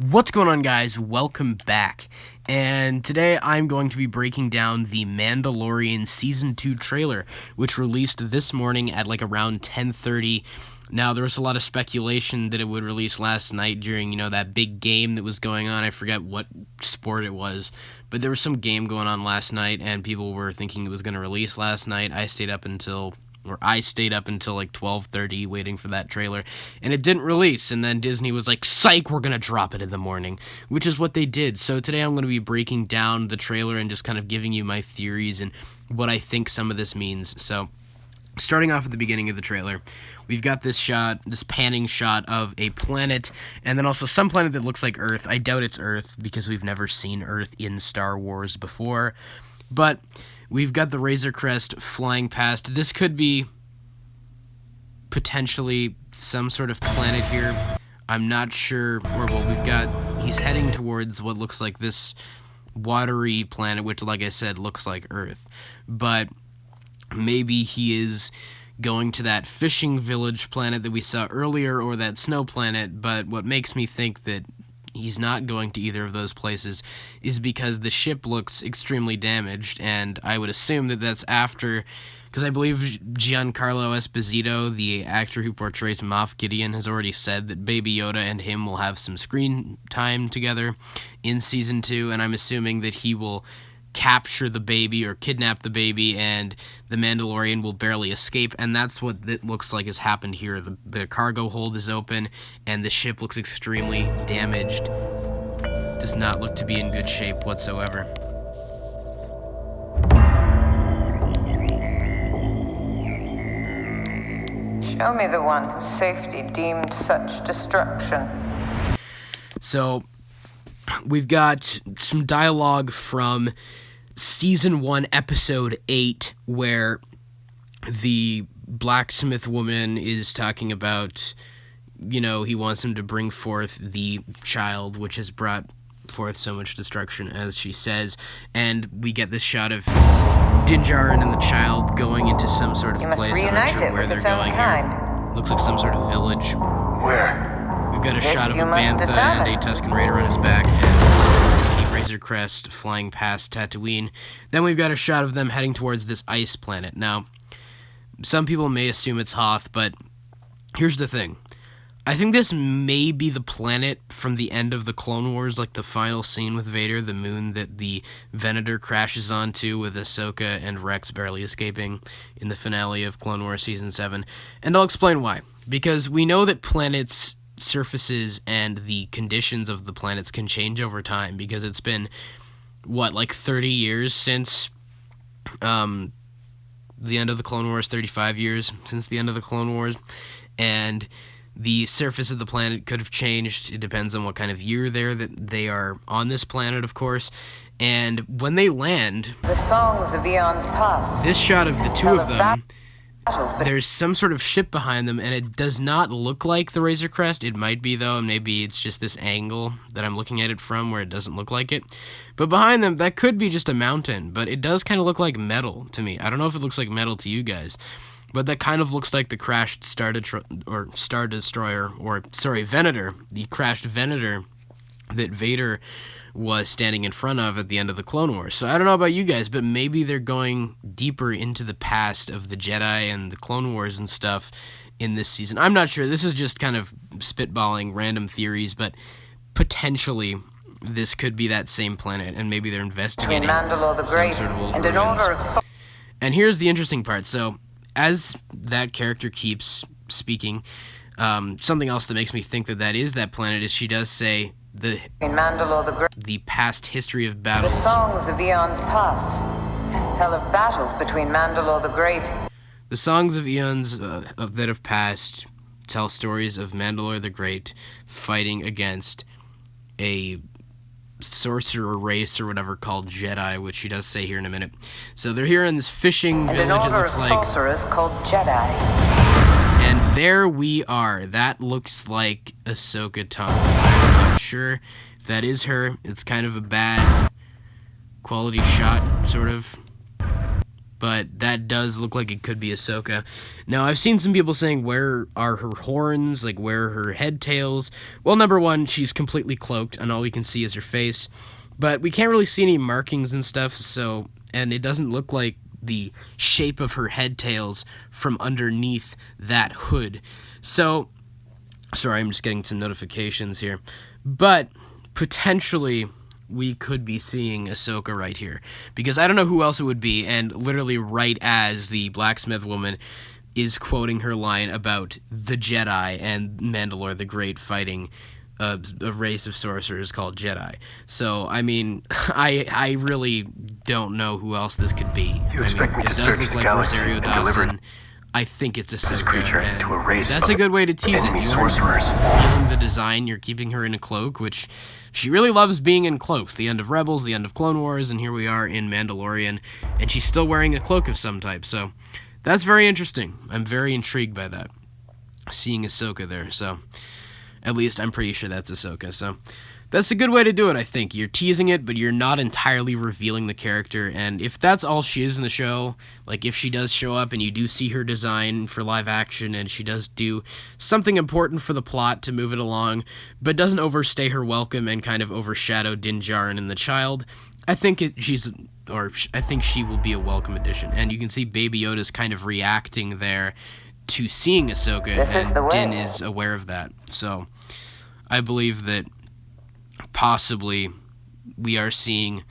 What's going on, guys? Welcome back. And today I'm going to be breaking down the Mandalorian Season 2 trailer, which released this morning at around 10:30. Now, there was a lot of speculation that it would release last night during, that big game that was going on. I forget what sport it was, but there was some game going on last night, and people were thinking it was going to release last night. I stayed up until 12:30 waiting for that trailer, and it didn't release, and then Disney was like, psych, we're gonna drop it in the morning, which is what they did. So today I'm going to be breaking down the trailer and just kind of giving you my theories and what I think some of this means. So starting off at the beginning of the trailer, we've got this panning shot of a planet, and then also some planet that looks like Earth. I doubt it's Earth because we've never seen Earth in Star Wars before, but we've got the Razor Crest flying past. This could be potentially some sort of planet here. I'm not sure. He's heading towards what looks like this watery planet, which, like I said, looks like Earth. But maybe he is going to that fishing village planet that we saw earlier, or that snow planet. But what makes me think that he's not going to either of those places is because the ship looks extremely damaged, and I would assume that that's after, because I believe Giancarlo Esposito, the actor who portrays Moff Gideon, has already said that Baby Yoda and him will have some screen time together in Season 2, and I'm assuming that he will capture the baby or kidnap the baby, and the Mandalorian will barely escape, and that's what it looks like has happened here. The cargo hold is open, and the ship looks extremely damaged. Does not look to be in good shape whatsoever. Show me the one whose safety deemed such destruction. So we've got some dialogue from Season 1, Episode 8, where the blacksmith woman is talking about, he wants him to bring forth the child, which has brought forth so much destruction, as she says, and we get this shot of Din Djarin and the child going into some sort of place. I'm not sure where they're going here. Looks like some sort of village. Where? We've got a shot of a bantha and a Tusken Raider on his back, and a Razor Crest flying past Tatooine. Then we've got a shot of them heading towards this ice planet. Now, some people may assume it's Hoth, but here's the thing. I think this may be the planet from the end of the Clone Wars, like the final scene with Vader, the moon that the Venator crashes onto with Ahsoka and Rex barely escaping in the finale of Clone Wars Season 7. And I'll explain why. Because we know that planets' surfaces and the conditions of the planets can change over time, because it's been 30 years since the end of the Clone Wars, 35 years since the end of the Clone Wars, and the surface of the planet could have changed. It depends on what kind of year that they are on this planet, of course. And when they land, the songs of eons past, this shot of the two of them, there's some sort of ship behind them, and it does not look like the Razor Crest. It might be, though, and maybe it's just this angle that I'm looking at it from where it doesn't look like it. But behind them, that could be just a mountain, but it does kind of look like metal to me. I don't know if it looks like metal to you guys, but that kind of looks like the crashed Venator, the crashed Venator that Vader was standing in front of at the end of the Clone Wars. So I don't know about you guys, but maybe they're going deeper into the past of the Jedi and the Clone Wars and stuff in this season. I'm not sure. This is just kind of spitballing random theories, but potentially this could be that same planet, and maybe they're investigating Mandalore the Great some sort of old and an ruins. order of And here's the interesting part. So as that character keeps speaking, something else that makes me think that is that planet is she does say in Mandalore the Great, the past history of the battles. songs of eons past tell of battles between Mandalore the Great. The songs of eons that have passed tell stories of Mandalore the Great fighting against a sorcerer race or whatever called Jedi, which she does say here in a minute. So they're here in this fishing And village, an order of sorcerers called Jedi. And there we are. That looks like Ahsoka Tano. I'm not sure if that is her. It's kind of a bad quality shot, sort of. but that does look like it could be Ahsoka. Now, I've seen some people saying, where are her horns? Like, where are her head tails? Well, number one, she's completely cloaked, and all we can see is her face. But we can't really see any markings and stuff, so... And it doesn't look like the shape of her head tails from underneath that hood. So... Sorry, I'm just getting some notifications here. But, potentially... we could be seeing Ahsoka right here. Because I don't know who else it would be, and literally right as the blacksmith woman is quoting her line about the Jedi and Mandalore the Great fighting a race of sorcerers called Jedi. So, I mean, I really don't know who else this could be. You expect me to search the galaxy and deliver I think it's this Ahsoka, creature and to a race that's of a good way to tease enemy it. sorcerers. Feeling the design, you're keeping her in a cloak, which she really loves being in cloaks. The end of Rebels, the end of Clone Wars, and here we are in Mandalorian, and she's still wearing a cloak of some type, so that's very interesting. I'm very intrigued by that, seeing Ahsoka there, so at least I'm pretty sure that's Ahsoka, so that's a good way to do it, I think. You're teasing it, but you're not entirely revealing the character, and if that's all she is in the show, like if she does show up and you do see her design for live action and she does do something important for the plot to move it along, but doesn't overstay her welcome and kind of overshadow Din Djarin and the child, I think I think she will be a welcome addition. And you can see Baby Yoda's kind of reacting there to seeing Ahsoka, and Din is aware of that. So I believe that possibly we are seeing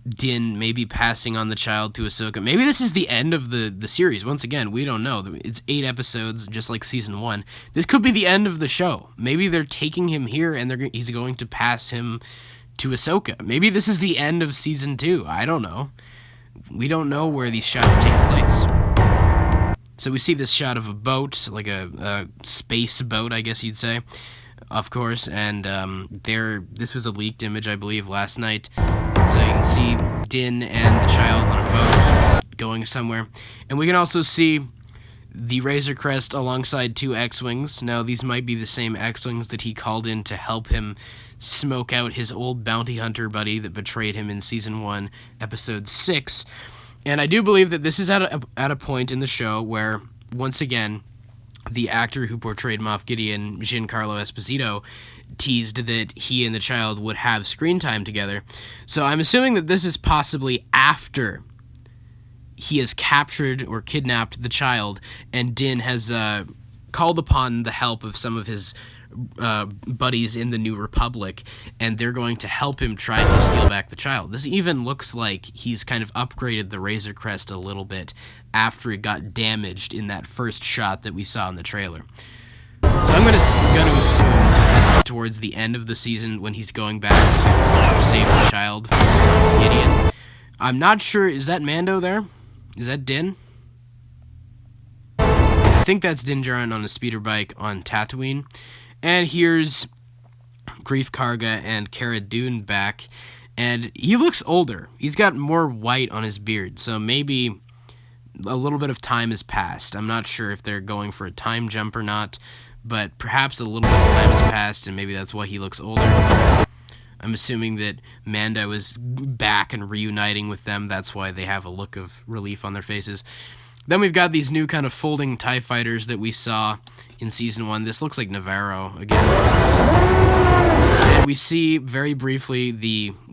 Din maybe passing on the child to Ahsoka. Maybe this is the end of the series. Once again, we don't know. It's 8 episodes, just like season 1. This could be the end of the show. Maybe they're taking him here and he's going to pass him to Ahsoka. Maybe this is the end of season 2. I don't know. We don't know where these shots take place. So we see this shot of a boat, like a space boat, I guess you'd say. Of course, and this was a leaked image, I believe, last night. So you can see Din and the child on a boat going somewhere. And we can also see the Razor Crest alongside 2 X-Wings. Now, these might be the same X-Wings that he called in to help him smoke out his old bounty hunter buddy that betrayed him in Season 1, Episode 6. And I do believe that this is at a point in the show where, once again, the actor who portrayed Moff Gideon, Giancarlo Esposito, teased that he and the child would have screen time together. So I'm assuming that this is possibly after he has captured or kidnapped the child, and Din has called upon the help of some of his buddies in the New Republic, and they're going to help him try to steal back the child. This even looks like he's kind of upgraded the Razor Crest a little bit after it got damaged in that first shot that we saw in the trailer. So I'm going to assume this is towards the end of the season when he's going back to save the child, Gideon. I'm not sure, is that Mando there? Is that Din? I think that's Din Djarin on a speeder bike on Tatooine. And here's Grief Karga and Cara Dune back, and he looks older. He's got more white on his beard, so maybe a little bit of time has passed. I'm not sure if they're going for a time jump or not, but perhaps a little bit of time has passed, and maybe that's why he looks older. I'm assuming that Mando is back and reuniting with them. That's why they have a look of relief on their faces. Then we've got these new kind of folding TIE fighters that we saw in Season 1. This looks like Navarro again. And we see very briefly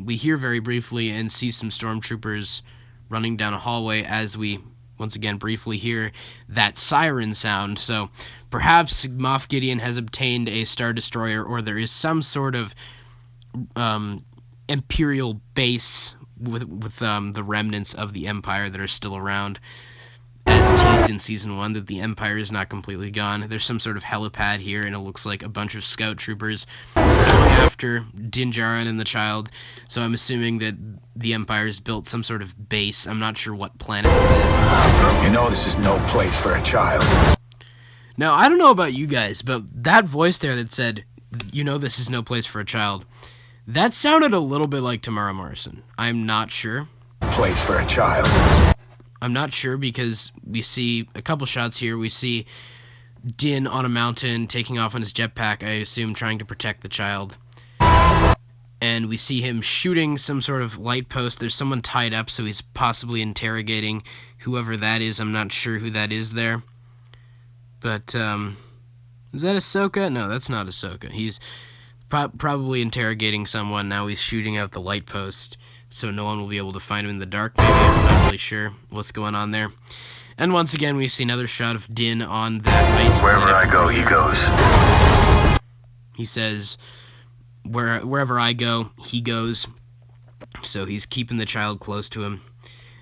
we hear very briefly and see some stormtroopers running down a hallway as we once again briefly hear that siren sound. So perhaps Moff Gideon has obtained a Star Destroyer, or there is some sort of Imperial base with the remnants of the Empire that are still around. As teased in Season 1, that the Empire is not completely gone. There's some sort of helipad here, and it looks like a bunch of scout troopers going after Din Djarin and the child. So I'm assuming that the Empire has built some sort of base. I'm not sure what planet this is. You know this is no place for a child. Now, I don't know about you guys, but that voice there that said, you know this is no place for a child, that sounded a little bit like Tamara Morrison. I'm not sure. Place for a child. I'm not sure because we see a couple shots here. We see Din on a mountain taking off on his jetpack, I assume trying to protect the child. And and we see him shooting some sort of light post. There's someone tied up, so he's possibly interrogating whoever that is. I'm not sure who that is there. But, is that Ahsoka? No, that's not Ahsoka. He's probably interrogating someone. Now he's shooting out the light post, so no one will be able to find him in the dark. Maybe I'm not really sure what's going on there. And once again, we see another shot of Din on that ice. Wherever I go, he goes. He says, wherever I go, he goes. So he's keeping the child close to him.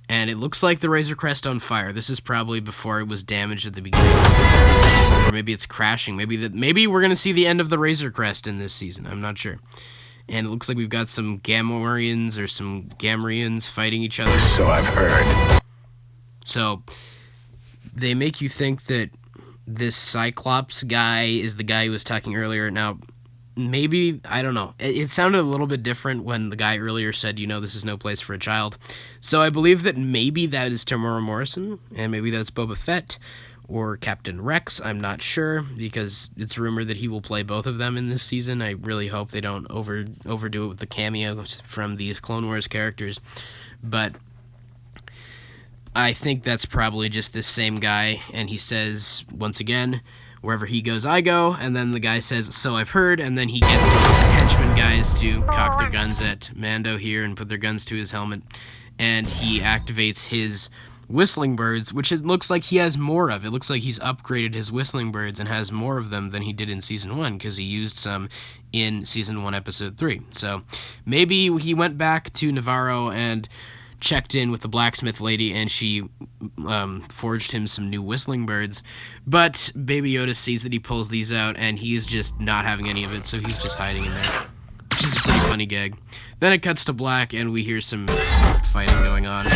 And it looks like the Razor Crest on fire. This is probably before it was damaged at the beginning. Or maybe it's crashing. Maybe we're going to see the end of the Razor Crest in this season. I'm not sure. And it looks like we've got some Gamorreans or some Gamorreans fighting each other. So I've heard. So they make you think that this Cyclops guy is the guy who was talking earlier. Now, maybe, I don't know. It sounded a little bit different when the guy earlier said, this is no place for a child. So I believe that maybe that is Temuera Morrison, and maybe that's Boba Fett or Captain Rex. I'm not sure, because it's rumored that he will play both of them in this season. I really hope they don't overdo it with the cameos from these Clone Wars characters. But I think that's probably just this same guy, and he says, once again, wherever he goes, I go, and then the guy says, so I've heard, and then he gets his henchmen guys to cock their guns at Mando here and put their guns to his helmet, and he activates his whistling birds, which it looks like he has more of. It looks like he's upgraded his whistling birds and has more of them than he did in Season 1, because he used some in Season 1, Episode 3. So maybe he went back to Navarro and checked in with the blacksmith lady, and she forged him some new whistling birds. But Baby Yoda sees that he pulls these out, and he's just not having any of it, so he's just hiding in there. Which is a pretty funny gag. Then it cuts to black, and we hear some fighting going on. And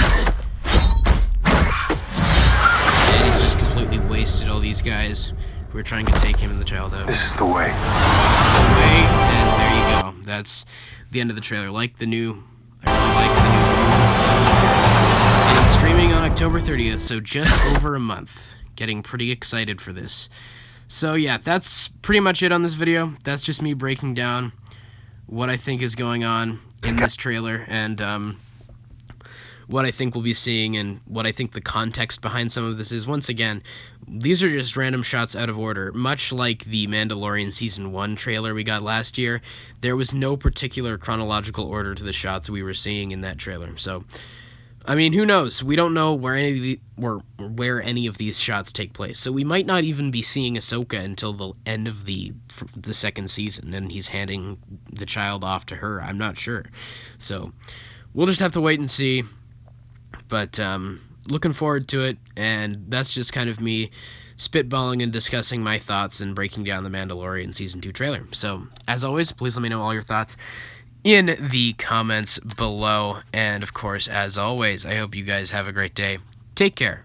he's just completely wasted all these guys who are trying to take him and the child out. This is the way. This is the way, and there you go. That's the end of the trailer. I really like the new... And it's streaming on October 30th, so just over a month. Getting pretty excited for this. So yeah, that's pretty much it on this video. That's just me breaking down what I think is going on in this trailer, and what I think we'll be seeing, and what I think the context behind some of this is. Once again, these are just random shots out of order. Much like the Mandalorian Season 1 trailer we got last year, there was no particular chronological order to the shots we were seeing in that trailer. So, I mean, who knows? We don't know where any of these shots take place. So we might not even be seeing Ahsoka until the end of the second season, and he's handing the child off to her. I'm not sure. So we'll just have to wait and see. But looking forward to it, and that's just kind of me spitballing and discussing my thoughts and breaking down the Mandalorian Season 2 trailer. So, as always, please let me know all your thoughts in the comments below. And, of course, as always, I hope you guys have a great day. Take care.